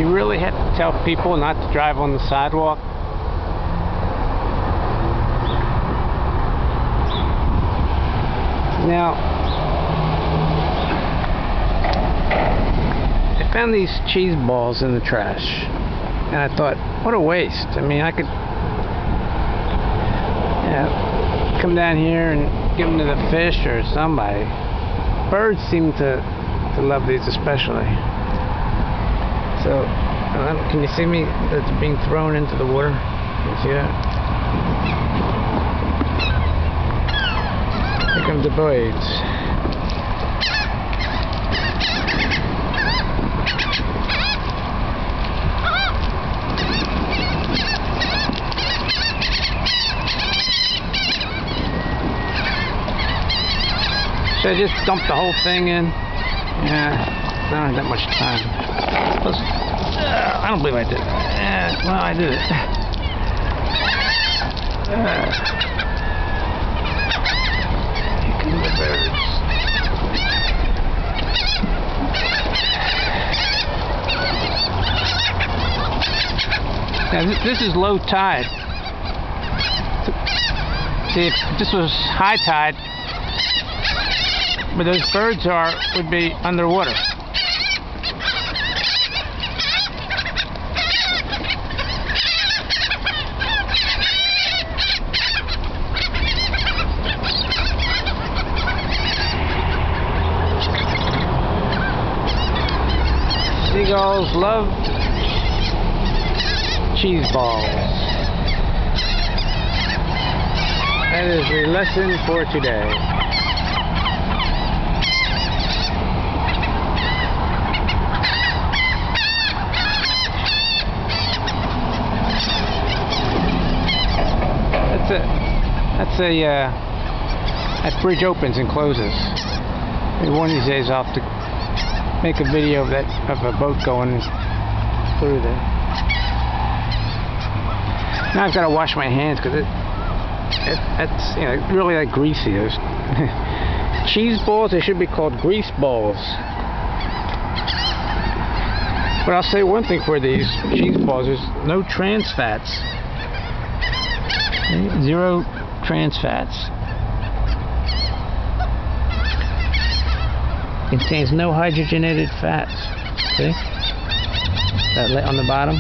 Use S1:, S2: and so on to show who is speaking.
S1: you really have to tell people not to drive on the sidewalk? Now, I found these cheese balls in the trash, and I thought, what a waste. I mean, I could come down here and give them to the fish or somebody. Birds seem to love these especially. So, can you see me? It's being thrown into the water. Can you see that? Here comes the birds. Should I just dump the whole thing in? Yeah, I don't have that much time. Plus, I don't believe I did it. Yeah, well, I did it. Here come the birds. Now, this is low tide. See, if this was high tide, where those birds would be underwater. Seagulls love cheese balls. That is the lesson for today. That bridge opens and closes. Maybe one of these days I'll have to make a video of a boat going through there. Now I've got to wash my hands because that's really like greasy. Those cheese balls, they should be called grease balls. But I'll say one thing for these cheese balls: there's no trans fats. 0 trans fats. Contains no hydrogenated fats. See? That on the bottom.